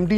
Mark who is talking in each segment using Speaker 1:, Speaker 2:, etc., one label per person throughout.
Speaker 1: MD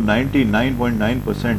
Speaker 2: 99.9%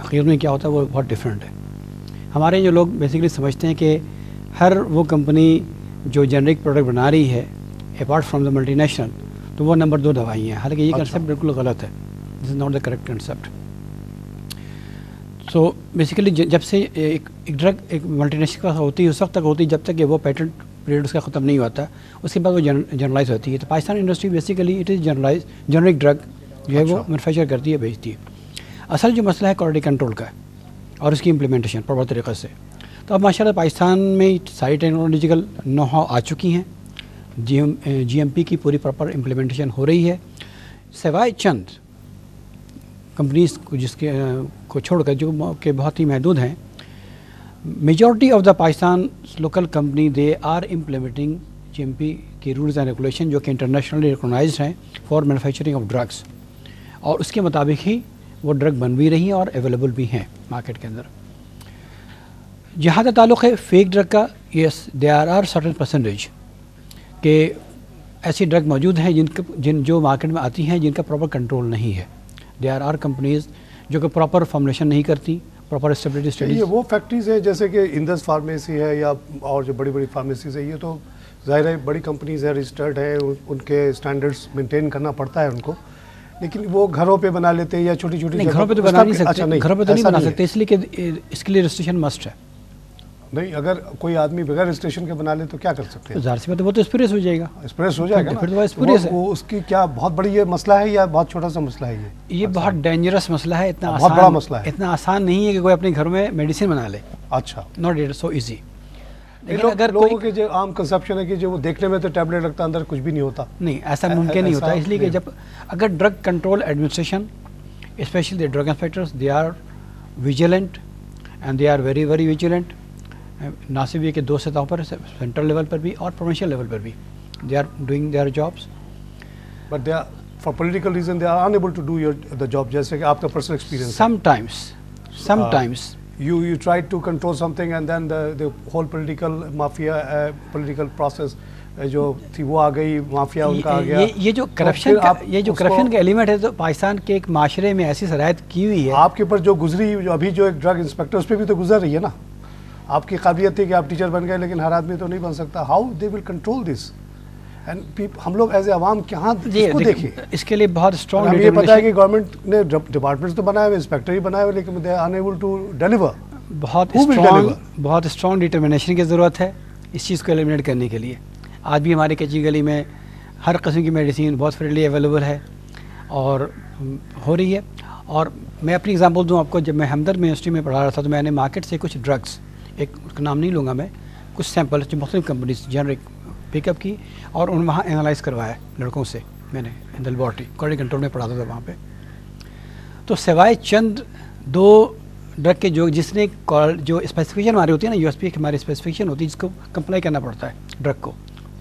Speaker 3: حقیقت میں کیا ہوتا ہے وہ بہت ڈفرینٹ ہے. ہمارے جو لوگ بیسیکلی سمجھتے ہیں کہ ہر وہ کمپنی جو جنرک پروڈکٹ بنا رہی ہے apart from the multi national تو وہ نمبر 2 دوائی ہیں. حالانکہ یہ کنسیپٹ بالکل غلط ہے. This is not the correct concept. So basically جب سے ایک ڈرگ ایک ملٹی نیشنل کے پاس ہوتی ہے اس وقت تک ہوتی ہے جب تک کہ وہ پیٹنٹ پیریڈ اس کا ختم نہیں ہوتا. اس کے بعد وہ جرنلائز ہوتی ہے. تو Pakistan industry basically it is generic drug جو ہے وہ مینوفیکچر کرتی ہے بھیجتی ہے. اصل جو مسئلہ ہے کوالٹی کنٹرول کا ہے اور اس کی امپلیمنٹیشن پراپر طریقے سے. تو اب ماشاء اللہ پاکستان میں ساری ٹیکنالوجیکل نو ہاؤ آ چکی ہیں. جی ایم پی کی پوری پراپر امپلیمنٹیشن ہو رہی ہے. سوائے چند کمپنیز کو جس کے کو چھوڑ کر جو کہ بہت ہی محدود ہیں, majority of the Pakistan local company they are implementing G M P کی رولز اینڈ ریگولیشن جو کہ انٹرنیشنلی ریکگنائزڈ ہیں فار مینوفیکچرنگ آف ڈرگس, اور اس کے مطابق ہی وہ ڈرگ بن بھی رہی ہیں اور اویلیبل بھی ہیں مارکیٹ کے اندر. جہاں تک تعلق ہے فیک ڈرگ کا, یس دے آر سرٹن پرسنٹیج کہ ایسی ڈرگ موجود ہیں جو مارکیٹ میں آتی ہیں جن کا پراپر کنٹرول نہیں ہے. دے آر کمپنیز جو کہ پراپر فارمولیشن نہیں کرتی, پراپر اسٹیبلٹی اسٹڈیز.
Speaker 1: یہ وہ فیکٹریز ہیں جیسے کہ اندس فارمیسی ہے یا اور جو بڑی بڑی فارمیسیز ہیں, یہ تو ظاہر ہے بڑی کمپنیز ہیں, رجسٹرڈ ہیں, ان کے اسٹینڈرڈس مینٹین کرنا پڑتا ہے ان کو, لیکن وہ گھروں پہ بنا لیتے ہیں یا چھوٹی چھوٹی
Speaker 3: گھروں پہ تو بنا نہیں سکتے. گھروں پہ تو نہیں بنا سکتے اس لیے کہ اس کے لیے رجسٹریشن مسٹ ہے.
Speaker 1: نہیں, اگر کوئی آدمی بغیر رجسٹریشن کے بنا لے تو کیا کر سکتے ہیں؟
Speaker 3: ظاہر سی بات ہے وہ تو اسپریس ہو جائے گا.
Speaker 1: اسپریس ہو جائے گا
Speaker 3: پھر تو اسپریس ہے.
Speaker 1: وہ اس کی کیا بہت بڑی یہ مسئلہ ہے یا بہت چھوٹا سا مسئلہ ہے؟
Speaker 3: یہ بہت ڈینجرس مسئلہ ہے. اتنا
Speaker 1: بہت بڑا مسئلہ ہے.
Speaker 3: اتنا آسان نہیں ہے کہ کوئی اپنے گھر میں میڈیسن بنا لے.
Speaker 1: اچھا,
Speaker 3: ناٹ اٹ سو ایزی.
Speaker 1: لیکن اگر لوگوں کے جو عام کنسپشن ہے کہ جو وہ دیکھنے میں تو ٹیبلٹ رکھتا اندر کچھ بھی نہیں ہوتا,
Speaker 3: نہیں ایسا ممکن نہیں ہوتا. اس لیے کہ جب اگر drug control administration specially the drug inspectors they are vigilant and they are very very vigilant, نہ صرف یہ کہ 2 سطحوں پر سینٹرل لیول پر بھی اور پروونشل لیول پر بھی they are doing their jobs,
Speaker 1: but they are for political reason they are unable to do the job. جیسے کہ آپ کا personal experience
Speaker 3: sometimes
Speaker 1: you tried to control something and then the whole political mafia political process جو تھی وہ آ گئی, mafia ان کا آ گیا.
Speaker 3: یہ جو کرپشن کا ایلیمنٹ ہے تو پاکستان کے ایک معاشرے میں ایسی شرائط کی ہوئی ہے.
Speaker 1: آپ کے اوپر جو گزری جو ابھی جو ایک ڈرگ انسپیکٹر اس پہ بھی تو گزر رہی ہے نا. آپ کی قابلیت تھی کہ آپ ٹیچر بن گئے لیکن ہر آدمی تو نہیں بن سکتا. How they will control this and ہم لوگ ایز اے عوام کہاں اس کو دیکھیں.
Speaker 3: اس کے لیے بہت اسٹرانگ
Speaker 1: ہمیں یہ پتا ہے کہ گورنمنٹ نے ڈپارٹمنٹس تو بنائے ہوئے, انسپیکٹر ہی بنائے ہوئے, لیکن they are unable to deliver.
Speaker 3: بہت اسٹرانگ ڈٹرمنیشن کی ضرورت ہے اس چیز کو ایلیمنیٹ کرنے کے لیے. آج بھی ہمارے کچی گلی میں ہر قسم کی میڈیسین بہت فریلی اویلیبل ہے اور ہو رہی ہے. اور میں اپنی اگزامپل دوں آپ کو, جب میں ہمدرد یونیورسٹی میں پڑھا رہا تھا تو میں نے مارکیٹ سے کچھ ڈرگس, ایک نام نہیں لوں گا میں, کچھ سیمپل جو مختلف کمپنیز جنرک پک اپ کی اور وہاں انالائز کروایا لڑکوں سے. میں نے لیبارٹری کوالٹی کنٹرول میں پڑھاتا تھا وہاں پہ. تو سوائے چند 2 ڈرگ کے جس نے جو اسپیسیفکیشن ہماری ہوتی ہے نا, یو ایس پی کی ہماری اسپیسیفکیشن ہوتی ہے جس کو کمپلائی کرنا پڑتا ہے ڈرگ کو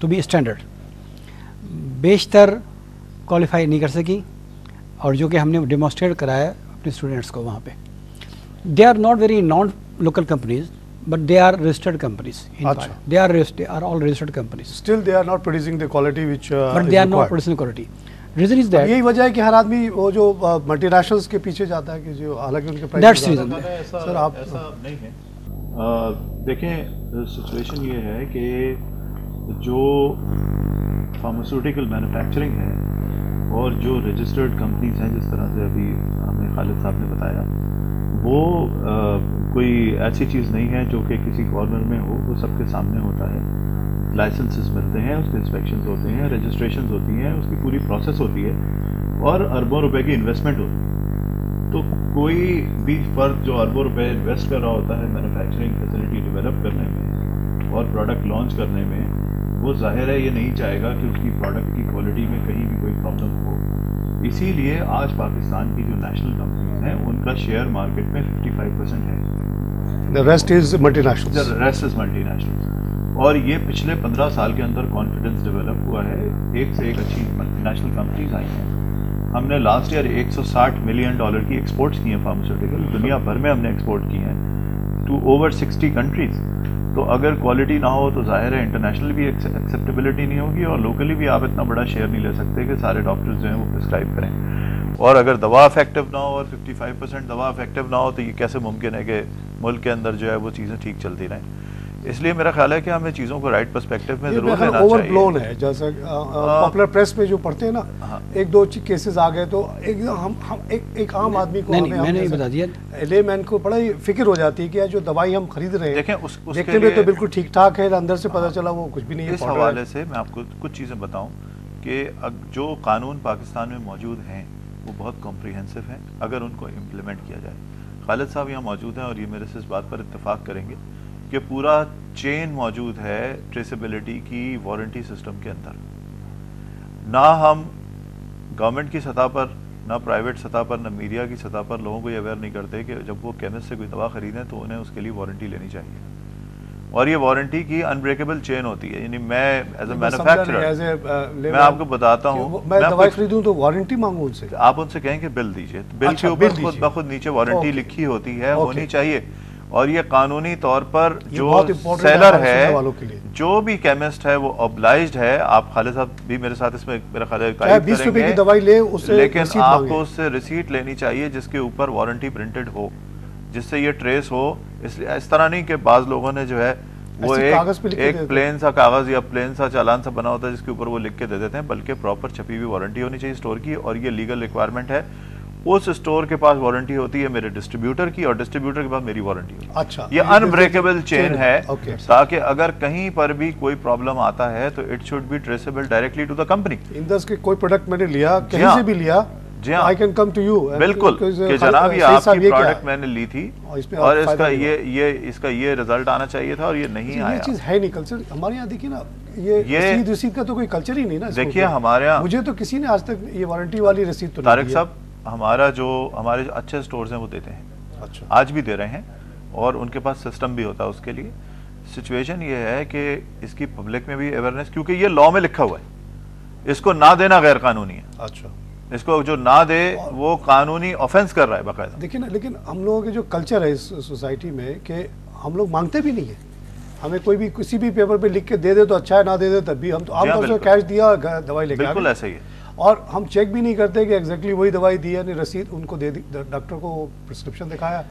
Speaker 3: ٹو بی اسٹینڈرڈ, بیشتر کوالیفائی نہیں کر سکی. اور جو کہ ہم نے ڈیمانسٹریٹ کرایا اپنے اسٹوڈنٹس کو وہاں پہ. They are not very non local companies but they are registered companies. They are all registered companies.
Speaker 1: Still they are not producing the quality which
Speaker 3: but they are not producing quality. Reason is that
Speaker 1: یہی وجہ ہے کہ ہر آدمی وہ جو multi nationals کے پیچھے جاتا ہے کہ جو حالانکہ ان کے پرائس.
Speaker 3: That's reason.
Speaker 2: سر آپ ایسا نہیں ہے. دیکھیں سچویشن یہ ہے کہ جو فارماسیوٹیکل مینوفیکچرنگ ہے اور جو رجسٹرڈ کمپنیز ہیں جس طرح سے ابھی ہمیں خالد صاحب نے بتایا, وہ کوئی ایسی چیز نہیں ہے جو کہ کسی کارنر میں ہو. وہ سب کے سامنے ہوتا ہے. لائسنسز ملتے ہیں, اس کے انسپیکشنز ہوتے ہیں, رجسٹریشنز ہوتی ہیں, اس کی پوری پروسیس ہوتی ہے اور اربوں روپے کی انویسٹمنٹ ہوتی ہے. تو کوئی بھی فرد جو اربوں روپے انویسٹ کر رہا ہوتا ہے مینوفیکچرنگ فیسلٹی ڈیولپ کرنے میں اور پروڈکٹ لانچ کرنے میں, وہ ظاہر ہے یہ نہیں چاہے گا کہ اس کی پروڈکٹ کی کوالٹی میں کہیں بھی کوئی پرابلم ہو. اسی لیے آج پاکستان کی جو نیشنل کمپنیز ہیں ان کا شیئر مارکیٹ میں 55% ہے.
Speaker 1: The rest is multinationals.
Speaker 2: The rest is multinationals. اور یہ پچھلے 15 سال کے اندر کانفیڈنس ڈیولپ ہوا ہے. ایک سے ایک اچھی ملٹی نیشنل کمپنیز آئی ہیں. ہم نے لاسٹ ایئر $160 ملین کی ایکسپورٹس کی ہیں فارماسیوٹیکل, دنیا بھر میں ہم نے ایکسپورٹ کی ہیں ٹو اوور 60 کنٹریز. تو اگر کوالٹی نہ ہو تو ظاہر ہے انٹرنیشنل بھی ایکسیپٹیبلٹی نہیں ہوگی اور لوکلی بھی آپ اتنا بڑا شیئر نہیں لے سکتے کہ سارے ڈاکٹرز جو ہیں وہ پرسکرائب کریں. اور اگر دوا افیکٹو نہ ہو اور 55% دوا افیکٹو نہ ہو تو یہ کیسے ممکن ہے کہ ملک کے اندر جو ہے وہ چیزیں ٹھیک چلتی رہیں. اس لیے میرا خیال ہے کہ ہمیں چیزوں کو رائٹ پرسپیکٹو میں ضرور لینا چاہیے.
Speaker 1: اوور بلون ہے, جیسا پاپولر پریس میں جو پڑھتے ہیں نا, ایک دو کیسز آ گئے تو ایک عام آدمی کو, میں نے بتا دیا, لے مین کو بڑا ہی فکر ہو جاتی ہے کہ جو دوائی ہم خرید رہے ہیں دیکھنے میں تو بالکل ٹھیک ٹھاک ہے, اندر سے پتہ چلا وہ کچھ بھی نہیں ہے.
Speaker 2: اس حوالے سے میں آپ کو کچھ چیزیں بتاؤں کہ جو قانون پاکستان میں موجود ہیں وہ بہت کمپریہنسو ہیں اگر ان کو امپلیمنٹ کیا جائے. خالد صاحب یہاں موجود ہیں اور یہ میرے سے اس بات پر اتفاق کریں گے کہ پورا چین موجود ہے ٹریسیبلٹی کی وارنٹی سسٹم کے اندر. نہ ہم گورنمنٹ کی سطح پر, نہ پرائیویٹ سطح پر, نہ میڈیا کی سطح پر لوگوں کو یہ اویئر نہیں کرتے کہ جب وہ کیمسٹ سے کوئی دوا خریدیں تو انہیں اس کے لیے وارنٹی لینی چاہیے. اور یہ وارنٹی کی انبریکیبل چین ہوتی ہے. یعنی میں ایز اے مینوفیکچرر میں آپ کو بتاتا ہوں,
Speaker 1: میں دوائی خریدوں تو وارنٹی مانگوں ان سے,
Speaker 2: آپ ان سے کہیں کہ بل دیجئے, بل کے اوپر خود بخود نیچے وارنٹی لکھی ہوتی ہے, ہونی چاہیے. اور یہ قانونی طور پر جو سیلر ہے, جو بھی کیمسٹ ہے وہ اوبلائزڈ ہے. آپ خالد صاحب بھی میرے ساتھ اس میں میرا خیال ہے تائید کریں گے, لیکن آپ کو اس سے ریسیٹ لینی چاہیے جس کے اوپر وارنٹی پرنٹڈ ہو, جس سے یہ ٹریس ہو. اس طرح نہیں کہ بعض لوگوں نے جو ہے وہ ایک پلین سا کاغذ یا پلین سا چالان سا بنا ہوتا ہے جس کے اوپر وہ لکھ کے دے دیتے ہیں, بلکہ پراپر چھپی ہوئی وارنٹی ہونی چاہیے اسٹور کی, اور یہ لیگل ریکوائرمنٹ ہے. اس اسٹور کے پاس وارنٹی ہوتی ہے میرے ڈسٹریبیوٹر کی, اور ڈسٹریبیوٹر کے پاس میری وارنٹی ہوتی ہے.
Speaker 1: اچھا,
Speaker 2: یہ انبریکیبل چین ہے, تاکہ اگر کہیں پر بھی کوئی پرابلم آتا ہے تو it should be traceable directly to the company.
Speaker 1: اندرس کے کوئی پروڈکٹ میں نے لیا, کہیں سے بھی لیا,
Speaker 2: جی ہاں,
Speaker 1: I can come to you.
Speaker 2: بالکل کہ جناب یہ آپ کی پروڈکٹ میں نے لی تھی اور اس کا یہ رزلٹ آنا چاہیے تھا اور یہ نہیں آیا.
Speaker 1: یہ چیز ہے نہیں کلچر ہمارے یہاں. دیکھیے نا, یہ رسید کا تو کوئی کلچر ہی نہیں نا.
Speaker 2: دیکھیے ہمارے یہاں,
Speaker 1: مجھے تو کسی نے آج تک یہ وارنٹی والی رسید تو
Speaker 2: طارق صاحب, ہمارے جو اچھے سٹورز ہیں وہ دیتے ہیں, اچھا آج بھی دے رہے ہیں, اور ان کے پاس سسٹم بھی ہوتا ہے اس کے لیے. سچویشن یہ ہے کہ اس کی پبلک میں بھی اویئرنیس, کیونکہ یہ لا میں لکھا ہوا ہے, اس کو نہ دینا غیر قانونی ہے.
Speaker 1: اچھا, اس
Speaker 2: کو جو نہ دے وہ قانونی آفینس کر رہا ہے باقاعدہ.
Speaker 1: دیکھیں نا, لیکن ہم لوگوں کے جو کلچر ہے اس سوسائٹی میں کہ ہم لوگ مانگتے بھی نہیں ہیں. ہمیں کوئی بھی کسی بھی پیپر پہ لکھ کے دے دے تو اچھا ہے, نہ دے دے تب بھی ہم تو عام طور سے کیش دیا, دوائی لے کے.
Speaker 2: بالکل ایسا ہی ہے.
Speaker 1: اور ہم چیک بھی نہیں کرتے کہ ایگزیکٹلی وہی دوائی دی ہے, رسید ان کو دے دی, ڈاکٹر کو پرسکرپشن دکھایا.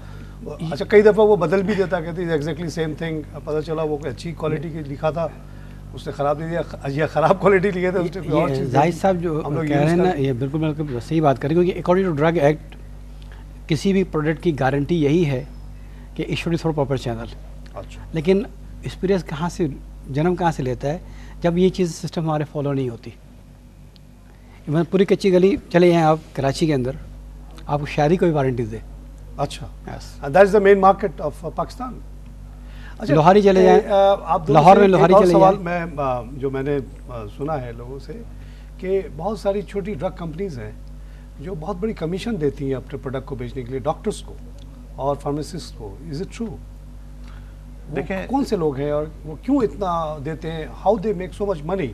Speaker 1: اچھا, کئی دفعہ وہ بدل بھی دیتا, کہتے ہیں ایگزیکٹلی سیم تھنگ, پتہ چلا وہ اچھی کوالٹی کی لکھا تھا, اس نے خراب دے دیا, یہ خراب کوالٹی لکھے تھے.
Speaker 3: زاہد صاحب جو کہہ رہے ہیں نا, یہ بالکل صحیح بات کریں, کیونکہ اکارڈنگ ٹو ڈرگ ایکٹ کسی بھی پروڈکٹ کی گارنٹی یہی ہے کہ it should be through proper channel.
Speaker 1: اچھا,
Speaker 3: لیکن ایکسپیرینس کہاں سے, جنم کہاں سے لیتا ہے, جب یہ چیز سسٹم ہمارے فالو نہیں ہوتی. پوری کچی گلی چلے جائیں آپ کراچی کے اندر, آپ کو شاعری کو بھی وارنٹی دے.
Speaker 1: اچھا, that is the main market of Pakistan.
Speaker 3: Lohari چلے جائیں, لاہور میں لوہاری چلے
Speaker 1: جائیں. میں جو میں نے سنا ہے لوگوں سے کہ بہت ساری چھوٹی ڈرگ کمپنیز ہیں جو بہت بڑی کمیشن دیتی ہیں اپنے پروڈکٹ کو بیچنے کے لیے ڈاکٹرز کو اور فارمیسسٹ کو. Is it true? دیکھیں کون سے لوگ ہیں اور وہ کیوں اتنا دیتے ہیں؟ How they make so much money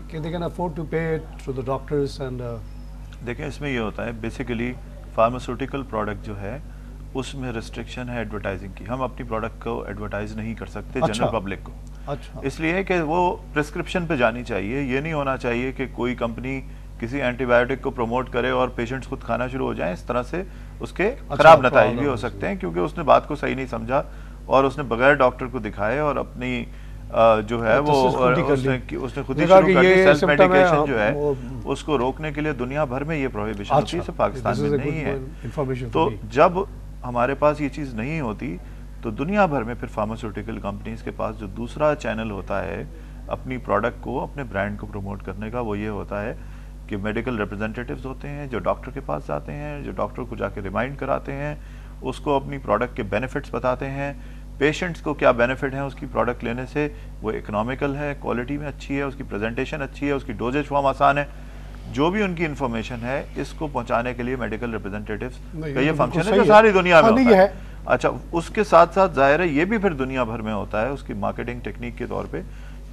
Speaker 1: کہ they can afford to pay to the doctors? And
Speaker 2: دیکھیں اس میں یہ ہوتا ہے بیسیکلی فارماسیوٹیکل پروڈکٹ جو ہے اس میں ریسٹرکشن ہے ایڈورٹائزنگ کی. ہم اپنی پروڈکٹ کو ایڈورٹائز نہیں کر سکتے جنرل پبلک کو.
Speaker 1: اچھا,
Speaker 2: اس لیے کہ وہ پرسکرپشن پہ جانی چاہیے. یہ نہیں ہونا چاہیے کہ کوئی کمپنی کسی اینٹی بایوٹک کو پروموٹ کرے اور پیشنٹس خود کھانا شروع ہو جائیں. اس طرح سے اس کے خراب نتائج بھی ہو سکتے ہیں, کیونکہ اس نے بات کو صحیح نہیں سمجھا اور اس نے بغیر ڈاکٹر کو دکھائے اور اپنی جو ہے وہ اس نے خود ہی شروع کر دی. سیلف میڈیکیشن جو ہے اس کو روکنے کے لیے دنیا بھر میں یہ پروہیبیشن ہوتی ہے, پاکستان میں نہیں ہے. تو جب ہمارے پاس یہ چیز نہیں ہوتی تو دنیا بھر میں پھر فارماسیوٹیکل کمپنیز کے پاس جو دوسرا چینل ہوتا ہے اپنی پروڈکٹ کو, اپنے برانڈ کو پروموٹ کرنے کا, وہ یہ ہوتا ہے کہ میڈیکل ریپرزینٹیٹیوز ہوتے ہیں جو ڈاکٹر کے پاس جاتے ہیں, جو ڈاکٹر کو جا کے ریمائنڈ کراتے ہیں, اس کو اپنی پروڈکٹ کے بینیفٹس بتاتے ہیں, پیشنٹس کو کیا بینیفٹ ہیں اس کی پروڈکٹ لینے سے, وہ اکنامیکل ہے, کوالٹی میں اچھی ہے, اس کی پریزنٹیشن اچھی ہے, اس کی ڈوزیج فارم آسان ہے. جو بھی ان کی انفارمیشن ہے اس کو پہنچانے کے لیے میڈیکل ریپرزینٹیٹیوز کا یہ فنکشن ہے جو ساری دنیا میں ہوتا ہے. اچھا, اس کے ساتھ ساتھ ظاہر ہے یہ بھی پھر دنیا بھر میں ہوتا ہے اس کی مارکیٹنگ ٹیکنیک کے طور پہ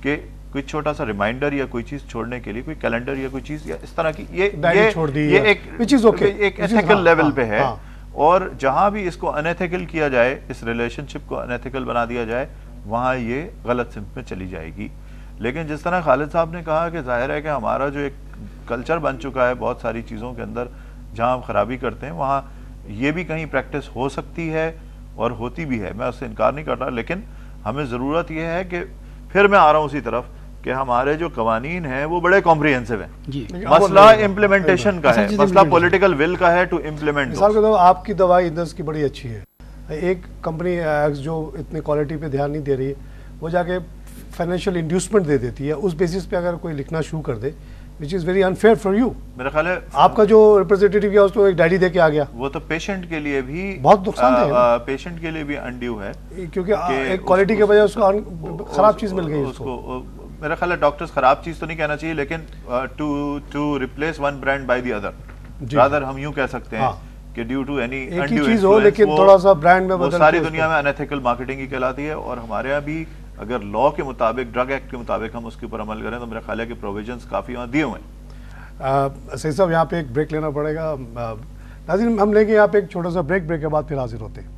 Speaker 2: کہ کوئی چھوٹا سا ریمائنڈر یا کوئی چیز چھوڑنے کے لیے کوئی کیلنڈر یا کوئی چیز یا اس طرح کی یہ ایک ایتھیکل لیول پہ ہے. اور جہاں بھی اس کو انیتھیکل کیا جائے, اس ریلیشن شپ کو انیتھیکل بنا دیا جائے, وہاں یہ غلط سمت میں چلی جائے گی. لیکن جس طرح خالد صاحب نے کہا کہ ظاہر ہے کہ ہمارا جو ایک کلچر بن چکا ہے بہت ساری چیزوں کے اندر جہاں ہم خرابی کرتے ہیں وہاں یہ بھی کہیں پریکٹس ہو سکتی ہے اور ہوتی بھی ہے، میں اس سے انکار نہیں کر رہا، لیکن ہمیں ضرورت یہ ہے کہ پھر میں آ رہا ہوں اسی طرف کہ ہمارے جو قوانین ہیں وہ بڑے کمپریہنسو ہیں. مسئلہ امپلیمنٹیشن کا ہے، مسئلہ پولیٹیکل ول کا ہے ٹو امپلیمنٹ.
Speaker 1: مثال کے طور پر آپ کی دوائی اندرس کی بڑی اچھی ہے، ایک کمپنی جو اتنی کوالٹی پہ دھیان نہیں دے رہی ہے وہ جا کے فائنینشیل انڈیوسمنٹ دے دیتی ہے، اس بیسس پہ اگر کوئی لکھنا شروع کر دے which is very unfair for you.
Speaker 2: میرا خیال ہے
Speaker 1: آپ کا جو ریپرزینٹیٹیو کیا اس کو ایک ڈائری دے کے آ گیا،
Speaker 2: وہ تو پیشنٹ کے لیے بھی
Speaker 1: بہت نقصان دہ ہے،
Speaker 2: پیشنٹ کے لیے بھی انڈیو ہے،
Speaker 1: کیونکہ ایک کوالٹی کے بجائے اس کو خراب چیز مل گئی اس کو.
Speaker 2: میرا خیال ہے ڈاکٹرز خراب چیز تو نہیں کہنا چاہیے، لیکن to replace one brand by the other, rather ہم یوں کہہ سکتے ہیں کہ ڈیو ٹو اینی انڈیو
Speaker 1: چیز ہو لیکن تھوڑا سا برانڈ میں
Speaker 2: وہ ساری دنیا میں انیتھیکل مارکیٹنگ ہی کہلاتی ہے. اور ہمارے یہاں بھی اگر لا کے مطابق، ڈرگ ایکٹ کے مطابق ہم اس کے اوپر عمل کریں تو میرا خیال ہے کہ پروویژنس کافی وہاں دیے ہوئے ہیں.
Speaker 1: سید صاحب یہاں پہ ایک بریک لینا پڑے گا. ناظرین ہم لیں گے یہاں پہ ایک چھوٹا سا بریک کے بعد پھر حاضر ہوتے ہیں.